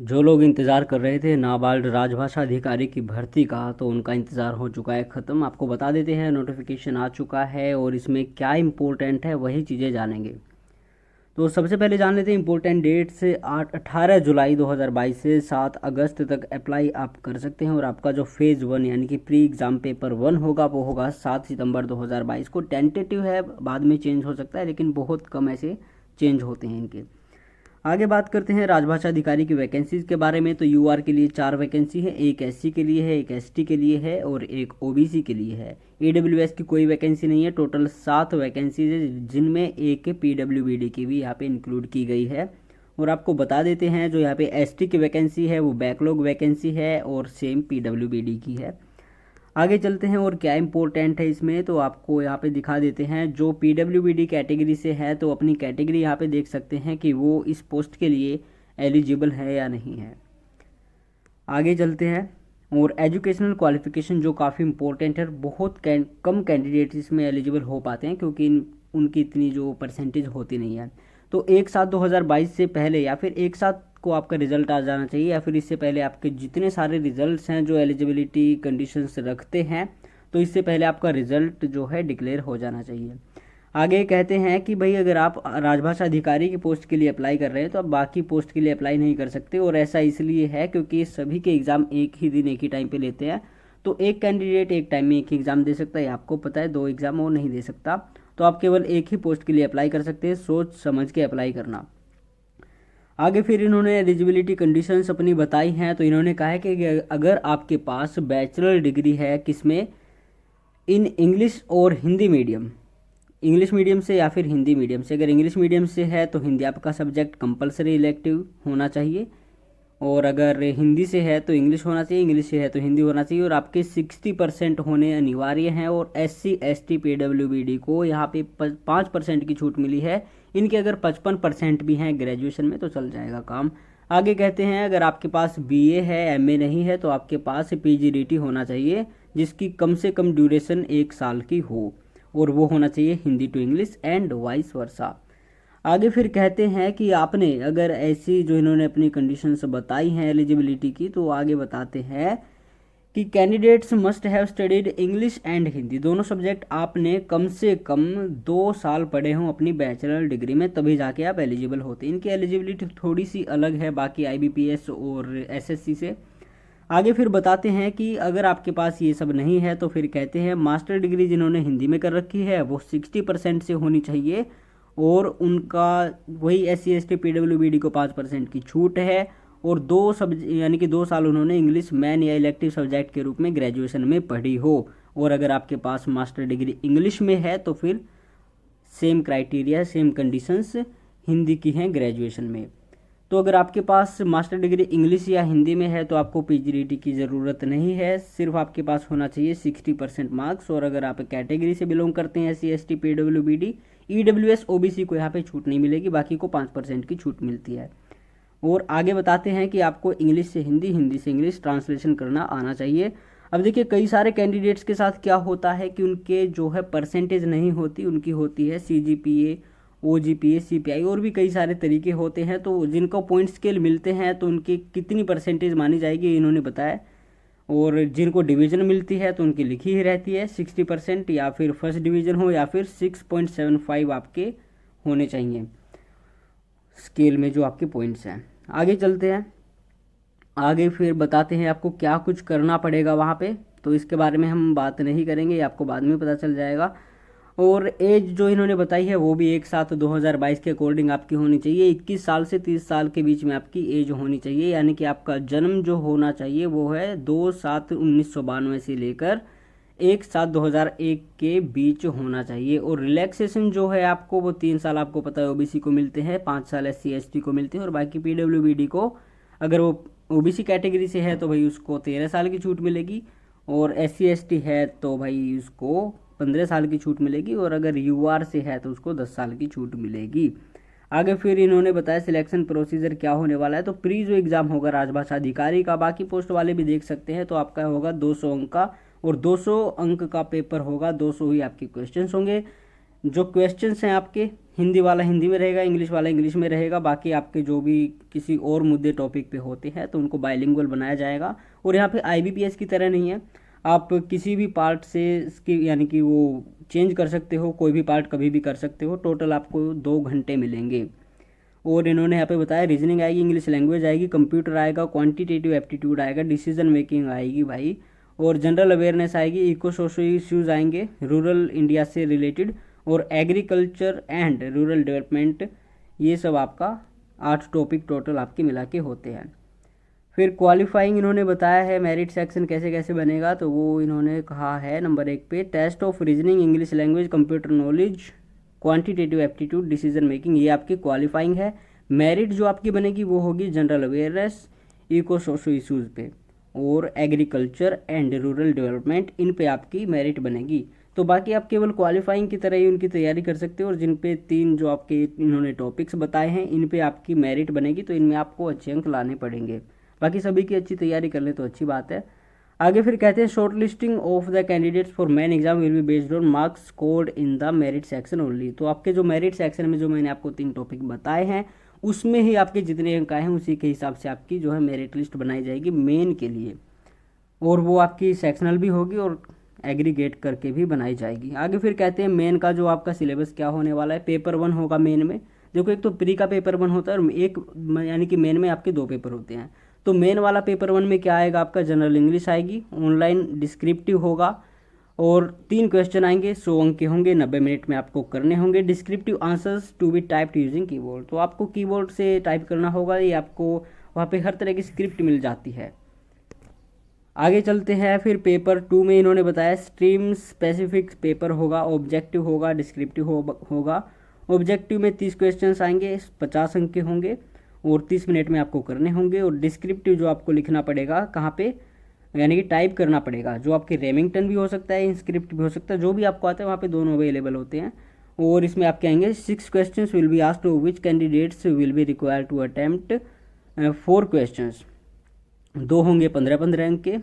जो लोग इंतज़ार कर रहे थे नाबार्ड राजभाषा अधिकारी की भर्ती का, तो उनका इंतज़ार हो चुका है ख़त्म। आपको बता देते हैं नोटिफिकेशन आ चुका है और इसमें क्या इम्पोर्टेंट है वही चीज़ें जानेंगे। तो सबसे पहले जान लेते हैं इंपॉर्टेंट डेट से। 18 जुलाई 2022 से 7 अगस्त तक अप्लाई आप कर सकते हैं। और आपका जो फेज़ 1 यानी कि प्री एग्ज़ाम पेपर 1 होगा वो होगा 7 सितंबर 2022 को। टेंटेटिव है, बाद में चेंज हो सकता है, लेकिन बहुत कम ऐसे चेंज होते हैं इनके। आगे बात करते हैं राजभाषा अधिकारी की वैकेंसीज के बारे में। तो यूआर के लिए 4 वैकेंसी है, एक एससी के लिए है, एक एसटी के लिए है और एक ओबीसी के लिए है। ईडब्ल्यूएस की कोई वैकेंसी नहीं है। टोटल 7 वैकेंसीज है, जिनमें एक पीडब्ल्यूबीडी की भी यहाँ पे इंक्लूड की गई है। और आपको बता देते हैं जो यहाँ पे एसटी की वैकेंसी है वो बैकलॉग वैकेंसी है और सेम पीडब्ल्यूबीडी की है। आगे चलते हैं और क्या इंपॉर्टेंट है इसमें, तो आपको यहाँ पे दिखा देते हैं। जो पीडब्ल्यूबीडी कैटेगरी से है तो अपनी कैटेगरी यहाँ पे देख सकते हैं कि वो इस पोस्ट के लिए एलिजिबल है या नहीं है। आगे चलते हैं और एजुकेशनल क्वालिफिकेशन जो काफ़ी इंपॉर्टेंट है। बहुत कम कैंडिडेट इसमें एलिजिबल हो पाते हैं क्योंकि उनकी इतनी जो परसेंटेज होती नहीं है। तो 1/7/2022 से पहले या फिर 1/7 को आपका रिजल्ट आ जाना चाहिए, या फिर इससे पहले आपके जितने सारे रिजल्ट्स हैं जो एलिजिबिलिटी कंडीशंस रखते हैं, तो इससे पहले आपका रिजल्ट जो है डिक्लेयर हो जाना चाहिए। आगे कहते हैं कि भाई अगर आप राजभाषा अधिकारी की पोस्ट के लिए अप्लाई कर रहे हैं तो आप बाकी पोस्ट के लिए अप्लाई नहीं कर सकते। और ऐसा इसलिए है क्योंकि सभी के एग्ज़ाम एक ही दिन एक ही टाइम पे लेते हैं। तो एक कैंडिडेट एक टाइम में एक ही एग्ज़ाम दे सकता है, आपको पता है, 2 एग्ज़ाम वो नहीं दे सकता। तो आप केवल एक ही पोस्ट के लिए अप्लाई कर सकते हैं। सोच समझ के अप्लाई करना। आगे फिर इन्होंने एलिजिबिलिटी कंडीशंस अपनी बताई हैं। तो इन्होंने कहा है कि अगर आपके पास बैचलर डिग्री है किसमें, इन इंग्लिश और हिंदी मीडियम, इंग्लिश मीडियम से या फिर हिंदी मीडियम से। अगर इंग्लिश मीडियम से है तो हिंदी आपका सब्जेक्ट कंपलसरी इलेक्टिव होना चाहिए। और अगर हिंदी से है तो इंग्लिश होना चाहिए, इंग्लिश से है तो हिंदी होना चाहिए। और आपके 60% होने अनिवार्य हैं। और SC ST PWBD को यहाँ पे 5% की छूट मिली है। इनके अगर 55% भी हैं ग्रेजुएशन में तो चल जाएगा काम। आगे कहते हैं अगर आपके पास BA है, MA नहीं है, तो आपके पास PGDT होना चाहिए, जिसकी कम से कम ड्यूरेशन 1 साल की हो। और वो होना चाहिए Hindi to English and vice versa. आगे फिर कहते हैं कि आपने अगर ऐसी जो इन्होंने अपनी कंडीशंस बताई हैं एलिजिबिलिटी की, तो आगे बताते हैं कि candidates must have studied English and Hindi, दोनों सब्जेक्ट आपने कम से कम 2 साल पढ़े हों अपनी बैचलर डिग्री में, तभी जाके आप एलिजिबल होते हैं। इनकी एलिजिबिलिटी थोड़ी सी अलग है बाकी IBPS और SSC से। आगे फिर बताते हैं कि अगर आपके पास ये सब नहीं है तो फिर कहते हैं मास्टर डिग्री जिन्होंने हिंदी में कर रखी है वो 60% से होनी चाहिए। और उनका वही SC ST PWBD को 5% की छूट है। और 2 साल उन्होंने इंग्लिश मैन या इलेक्टिव सब्जेक्ट के रूप में ग्रेजुएशन में पढ़ी हो। और अगर आपके पास मास्टर डिग्री इंग्लिश में है तो फिर same criteria, same conditions Hindi की हैं ग्रेजुएशन में। तो अगर आपके पास मास्टर डिग्री इंग्लिश या हिंदी में है तो आपको PGDT की ज़रूरत नहीं है, सिर्फ आपके पास होना चाहिए 60% मार्क्स। और अगर आप कैटेगरी से बिलोंग करते हैं SC ST PWBD, EWS OBC को यहाँ पे छूट नहीं मिलेगी, बाकी को 5% की छूट मिलती है। और आगे बताते हैं कि आपको इंग्लिश से हिंदी, हिंदी से इंग्लिश ट्रांसलेशन करना आना चाहिए। अब देखिए कई सारे कैंडिडेट्स के साथ क्या होता है कि उनके जो है परसेंटेज नहीं होती, उनकी होती है CGPA, OGPA, CPI और भी कई सारे तरीके होते हैं। तो जिनको पॉइंट स्केल मिलते हैं तो उनकी कितनी परसेंटेज मानी जाएगी इन्होंने बताया। और जिनको डिवीज़न मिलती है तो उनकी लिखी ही रहती है 60%, या फिर फर्स्ट डिवीज़न हो या फिर 6.75 आपके होने चाहिए स्केल में जो आपके पॉइंट्स हैं। आगे चलते हैं। आगे फिर बताते हैं आपको क्या कुछ करना पड़ेगा वहाँ पे, तो इसके बारे में हम बात नहीं करेंगे, आपको बाद में पता चल जाएगा। और एज जो इन्होंने बताई है वो भी 1/7/2022 के अकॉर्डिंग आपकी होनी चाहिए। 21 साल से 30 साल के बीच में आपकी एज होनी चाहिए, यानी कि आपका जन्म जो होना चाहिए वो है 2/7/1992 से लेकर 1/7/2001 के बीच होना चाहिए। और रिलैक्सेशन जो है आपको वो 3 साल आपको पता है OBC को मिलते हैं, 5 साल SC ST को मिलते हैं। और बाकी PWBD को अगर वो OBC कैटेगरी से है तो भाई उसको 13 साल की छूट मिलेगी। और SC ST है तो भाई उसको 15 साल की छूट मिलेगी। और अगर UR से है तो उसको 10 साल की छूट मिलेगी। आगे फिर इन्होंने बताया सिलेक्शन प्रोसीजर क्या होने वाला है। तो प्री जो एग्ज़ाम होगा राजभाषा अधिकारी का, बाकी पोस्ट वाले भी देख सकते हैं, तो आपका होगा 200 अंक का। और 200 अंक का पेपर होगा, 200 ही आपके क्वेश्चंस होंगे। जो क्वेश्चंस हैं आपके, हिंदी वाला हिंदी में रहेगा, इंग्लिश वाला इंग्लिश में रहेगा। बाकी आपके जो भी किसी और मुद्दे टॉपिक पे होते हैं तो उनको बाइलिंगुअल बनाया जाएगा। और यहाँ पे IBPS की तरह नहीं है, आप किसी भी पार्ट से इसकी यानी कि वो चेंज कर सकते हो, कोई भी पार्ट कभी भी कर सकते हो। टोटल आपको 2 घंटे मिलेंगे। और इन्होंने यहाँ पे बताया रीजनिंग आएगी, इंग्लिश लैंग्वेज आएगी, कंप्यूटर आएगा, क्वांटिटेटिव एप्टीट्यूड आएगा, डिसीजन मेकिंग आएगी भाई, और जनरल अवेयरनेस आएगी, इको सोशल इश्यूज आएंगे रूरल इंडिया से रिलेटेड, और एग्रीकल्चर एंड रूरल डेवलपमेंट। ये सब आपका 8 टॉपिक टोटल आपके मिला के होते हैं। फिर क्वालिफाइंग इन्होंने बताया है, मेरिट सेक्शन कैसे कैसे बनेगा, तो वो इन्होंने कहा है नंबर 1 पे test of reasoning, English language, computer knowledge, quantitative aptitude, decision making, ये आपकी क्वालिफाइंग है। मेरिट जो आपकी बनेगी वो होगी general awareness, eco socio issues पे, और एग्रीकल्चर एंड रूरल डेवलपमेंट, इन पे आपकी मेरिट बनेगी। तो बाकी आप केवल क्वालिफाइंग की तरह ही उनकी तैयारी कर सकते हो, और जिन पे 3 जो आपके इन्होंने टॉपिक्स बताए हैं इन पे आपकी मेरिट बनेगी, तो इनमें आपको अच्छे अंक लाने पड़ेंगे। बाकी सभी की अच्छी तैयारी कर ले तो अच्छी बात है। आगे फिर कहते हैं short listing of the candidates for main exam will be based on marks scored in the merit section only. तो आपके जो मेरिट सेक्शन में जो मैंने आपको 3 टॉपिक बताए हैं उसमें ही आपके जितने अंक आए हैं उसी के हिसाब से आपकी जो है मेरिट लिस्ट बनाई जाएगी मेन के लिए, और वो आपकी सेक्शनल भी होगी और एग्रीगेट करके भी बनाई जाएगी। आगे फिर कहते हैं मेन का जो आपका सिलेबस क्या होने वाला है। पेपर 1 होगा मेन में। देखो एक तो प्री का पेपर 1 होता है और एक यानी कि मेन में आपके 2 पेपर होते हैं। तो मेन वाला पेपर 1 में क्या आएगा आपका, जनरल इंग्लिश आएगी, ऑनलाइन डिस्क्रिप्टिव होगा, और 3 क्वेश्चन आएंगे, 100 अंक के होंगे, 90 मिनट में आपको करने होंगे। Descriptive answers to be typed using keyboard, तो आपको कीबोर्ड से टाइप करना होगा। ये आपको वहाँ पे हर तरह की स्क्रिप्ट मिल जाती है। आगे चलते हैं फिर पेपर 2 में इन्होंने बताया स्ट्रीम स्पेसिफिक पेपर होगा, ऑब्जेक्टिव होगा, डिस्क्रिप्टिव होगा। ऑब्जेक्टिव में 30 क्वेश्चंस आएंगे, 50 अंक के होंगे, और 30 मिनट में आपको करने होंगे। और डिस्क्रिप्टिव जो आपको लिखना पड़ेगा कहाँ पे, यानी कि टाइप करना पड़ेगा, जो आपके रेमिंगटन भी हो सकता है, इंस्क्रिप्ट भी हो सकता है, जो भी आपको आता है वहाँ पे दोनों अवेलेबल होते हैं। और इसमें आपके आएंगे 6 questions will be asked which candidates will be required to attempt 4 questions, 2 होंगे 15-15 अंक के,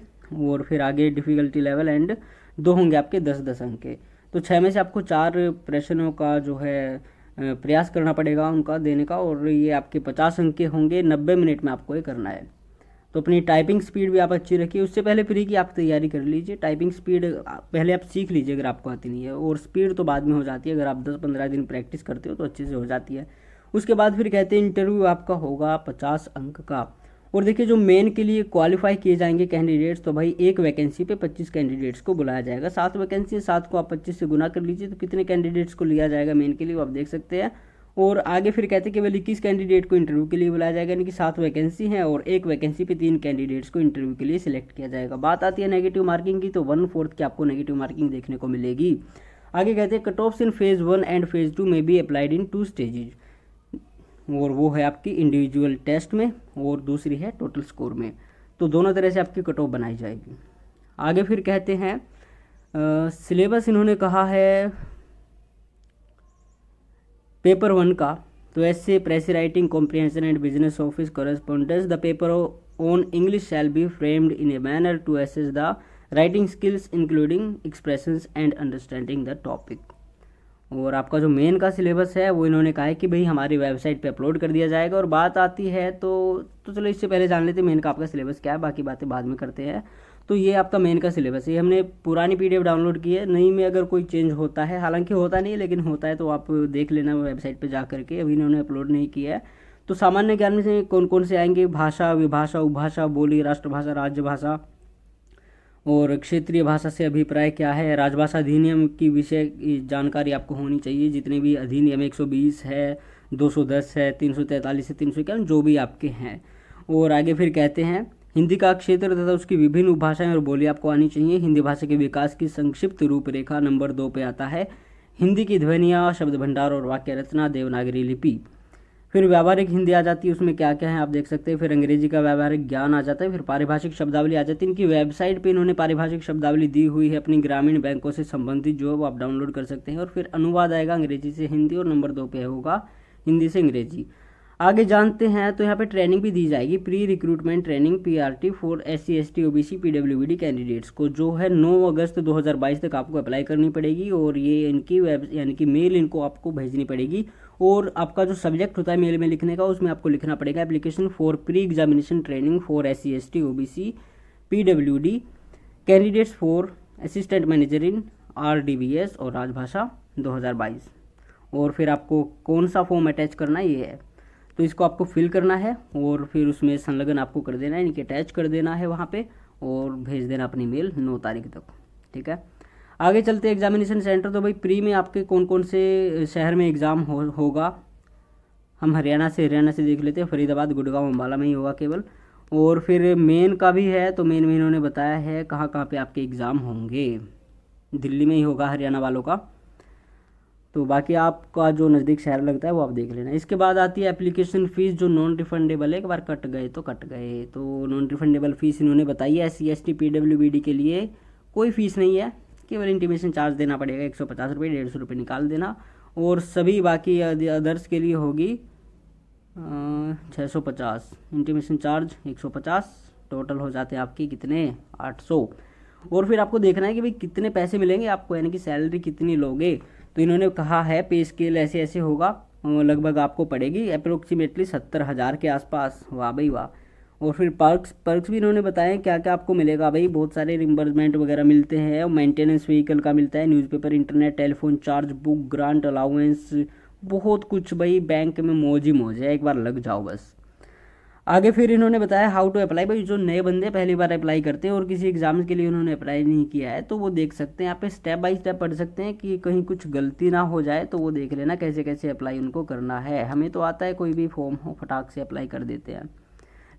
और फिर आगे डिफ़िकल्टी लेवल एंड 2 होंगे आपके 10-10 अंक के। तो 6 में से आपको 4 प्रश्नों का जो है प्रयास करना पड़ेगा उनका देने का, और ये आपके 50 अंक के होंगे, 90 मिनट में आपको ये करना है। तो अपनी टाइपिंग स्पीड भी आप अच्छी रखिए। उससे पहले प्री की आप तैयारी कर लीजिए। टाइपिंग स्पीड पहले आप सीख लीजिए अगर आपको आती नहीं है, और स्पीड तो बाद में हो जाती है, अगर आप 10-15 दिन प्रैक्टिस करते हो तो अच्छे से हो जाती है। उसके बाद फिर कहते हैं इंटरव्यू आपका होगा 50 अंक का। और देखिए जो मेन के लिए क्वालिफाई किए जाएंगे कैंडिडेट्स, तो भाई एक वैकेंसी पे 25 कैंडिडेट्स को बुलाया जाएगा। 7 वैकेंसी है, 7 को आप 25 से गुना कर लीजिए तो कितने कैंडिडेट्स को लिया जाएगा मेन के लिए वो आप देख सकते हैं। और आगे फिर कहते हैं केवल 21 कैंडिडेट को इंटरव्यू के लिए बुलाया जाएगा, यानी कि 7 वैकेंसी हैं और एक वैकेंसी पे 3 कैंडिडेट्स को इंटरव्यू के लिए सिलेक्ट किया जाएगा। बात आती है नेगेटिव मार्किंग की, तो 1/4 की आपको नेगेटिव मार्किंग देखने को मिलेगी। आगे कहते हैं cut offs in phase 1 and phase 2 में बी अप्लाइड इन 2 स्टेजेज, और वो है आपकी इंडिविजुअल टेस्ट में और दूसरी है टोटल स्कोर में। तो दोनों तरह से आपकी कट ऑफ बनाई जाएगी। आगे फिर कहते हैं सिलेबस इन्होंने कहा है पेपर 1 का, तो ऐसे press writing, comprehension and business office correspondence, the paper on English shall be framed in a manner to assess the writing skills including expressions and understanding the topic. और आपका जो मेन का सिलेबस है वो इन्होंने कहा है कि भाई हमारी वेबसाइट पे अपलोड कर दिया जाएगा। और बात आती है तो चलो इससे पहले जान लेते हैं मेन का आपका सिलेबस क्या है, बाकी बातें बाद में करते हैं। तो ये आपका मेन का सिलेबस है, हमने पुरानी PDF डाउनलोड की है, नई में अगर कोई चेंज होता है, हालांकि होता नहीं है लेकिन होता है तो आप देख लेना वेबसाइट पर जा करके, अभी इन्होंने अपलोड नहीं किया है। तो सामान्य ज्ञान में से कौन कौन से आएंगे, भाषा, विभाषा, उपभाषा, बोली, राष्ट्रभाषा, राज्यभाषा, और क्षेत्रीय भाषा से अभिप्राय क्या है, राजभाषा अधिनियम की विषय जानकारी आपको होनी चाहिए, जितने भी अधिनियम 120 है, 210 है, 343 से 351 जो भी आपके हैं। और आगे फिर कहते हैं हिंदी का क्षेत्र तथा उसकी विभिन्न उपभाषाएं और बोली आपको आनी चाहिए। हिंदी भाषा के विकास की संक्षिप्त रूपरेखा नंबर 2 पे आता है। हिंदी की ध्वनियाँ, शब्द भंडार और वाक्य रचना, देवनागरी लिपि। फिर व्यावहारिक हिंदी आ जाती है, उसमें क्या क्या है आप देख सकते हैं। फिर अंग्रेजी का व्यावहारिक ज्ञान आ जाता है। फिर पारिभाषिक शब्दावली आ जाती है। इनकी वेबसाइट पे इन्होंने पारिभाषिक शब्दावली दी हुई है अपनी ग्रामीण बैंकों से संबंधित, जो है वो आप डाउनलोड कर सकते हैं। और फिर अनुवाद आएगा अंग्रेजी से हिंदी, और नंबर 2 पे होगा हिंदी से अंग्रेजी। आगे जानते हैं तो यहाँ पे ट्रेनिंग भी दी जाएगी, pre recruitment training PRT for SC ST OBC PWBD candidates को, जो है 9 अगस्त 2022 तक आपको अप्लाई करनी पड़ेगी। और ये इनकी वेब यानी कि मेल इनको आपको भेजनी पड़ेगी। और आपका जो सब्जेक्ट होता है मेल में लिखने का, उसमें आपको लिखना पड़ेगा application for pre examination training for SC ST OBC PWD candidates for assistant manager in RDBS और राजभाषा 2022। और फिर आपको कौन सा फॉर्म अटैच करना है ये है, तो इसको आपको फिल करना है और फिर उसमें संलग्न आपको कर देना है, यानी कि अटैच कर देना है वहाँ पे और भेज देना अपनी मेल 9 तारीख तक। ठीक है, आगे चलते हैं एग्जामिनेशन सेंटर। तो भाई प्री में आपके कौन कौन से शहर में एग्ज़ाम होगा, हम हरियाणा से देख लेते हैं। फरीदाबाद, गुड़गांव, अम्बाला में ही होगा केवल। और फिर मेन का भी है, तो मेन में इन्होंने बताया है कहाँ कहाँ पे आपके एग्ज़ाम होंगे। दिल्ली में ही होगा हरियाणा वालों का, तो बाकी आपका जो नज़दीक शहर लगता है वो आप देख लेना। इसके बाद आती है एप्लीकेशन फ़ीस, जो नॉन रिफंडेबल है। एक बार कट गए तो कट गए, तो नॉन रिफंडेबल फ़ीस इन्होंने बताई है। SC ST PWBD के लिए कोई फ़ीस नहीं है, केवल इंटीमेशन चार्ज देना पड़ेगा 150 रुपये, 150 रुपये निकाल देना। और सभी बाकी अदर्स के लिए होगी 650, इंटीमेशन चार्ज 150, टोटल हो जाते हैं आपके कितने 800। और फिर आपको देखना है कि भाई कितने पैसे मिलेंगे आपको, यानी कि सैलरी कितनी लोगे। तो इन्होंने कहा है पे स्केल ऐसे ऐसे होगा, लगभग आपको पड़ेगी अप्रोक्सीमेटली 70,000 के आसपास। वाह भाई वाह। और फिर पर्क्स भी इन्होंने बताए क्या क्या आपको मिलेगा भाई। बहुत सारे रिम्बर्समेंट वगैरह मिलते हैं, और मेंटेनेंस व्हीकल का मिलता है, newspaper, internet, telephone charge, book, grant, allowance, बहुत कुछ भाई। बैंक में मौज ही मौज है, एक बार लग जाओ बस। आगे फिर इन्होंने बताया हाउ टू अप्लाई। भाई जो नए बंदे पहली बार अप्लाई करते हैं और किसी एग्जाम के लिए उन्होंने अप्लाई नहीं किया है, तो वो देख सकते हैं यहाँ पे, स्टेप बाय स्टेप पढ़ सकते हैं कि कहीं कुछ गलती ना हो जाए। तो वो देख लेना कैसे कैसे अप्लाई उनको करना है। हमें तो आता है, कोई भी फॉर्म हो फटाक से अप्लाई कर देते हैं।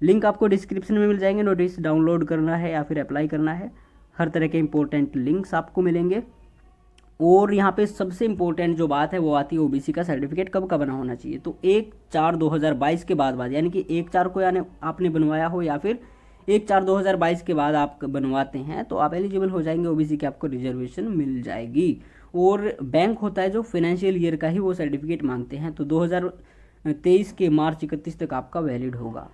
लिंक आपको डिस्क्रिप्शन में मिल जाएंगे, नोटिस डाउनलोड करना है या फिर अप्लाई करना है। हर तरह के इंपॉर्टेंट लिंक्स आपको मिलेंगे। और यहाँ पे सबसे इम्पोर्टेंट जो बात है वो आती है OBC का सर्टिफिकेट कब का बना होना चाहिए। तो 1/4/2022 के बाद यानी कि 1/4 को यानी आपने बनवाया हो या फिर 1/4/2022 के बाद आप बनवाते हैं, तो आप एलिजिबल हो जाएंगे OBC की, आपको रिजर्वेशन मिल जाएगी। और बैंक होता है जो फाइनेंशियल ईयर का ही वो सर्टिफिकेट मांगते हैं, तो 2023 के मार्च 31 तक आपका वैलिड होगा।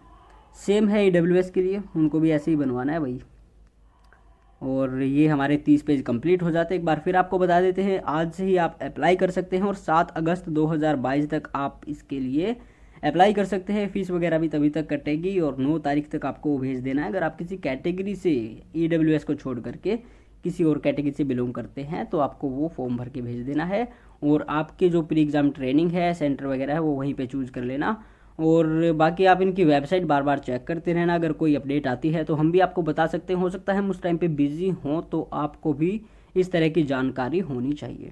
सेम है EWS के लिए, उनको भी ऐसे ही बनवाना है भाई। और ये हमारे 30 पेज कंप्लीट हो जाते हैं। एक बार फिर आपको बता देते हैं, आज से ही आप अप्लाई कर सकते हैं और 7 अगस्त 2022 तक आप इसके लिए अप्लाई कर सकते हैं। फीस वगैरह भी तभी तक कटेगी और 9 तारीख तक आपको वो भेज देना है। अगर आप किसी कैटेगरी से EWS को छोड़ करके किसी और कैटेगरी से बिलोंग करते हैं तो आपको वो फॉर्म भर के भेज देना है। और आपके जो प्री एग्ज़ाम ट्रेनिंग है, सेंटर वगैरह है, वो वहीं पे चूज़ कर लेना। और बाकी आप इनकी वेबसाइट बार बार चेक करते रहना। अगर कोई अपडेट आती है तो हम भी आपको बता सकते हैं। हो सकता है हम उस टाइम पे बिजी हों, तो आपको भी इस तरह की जानकारी होनी चाहिए।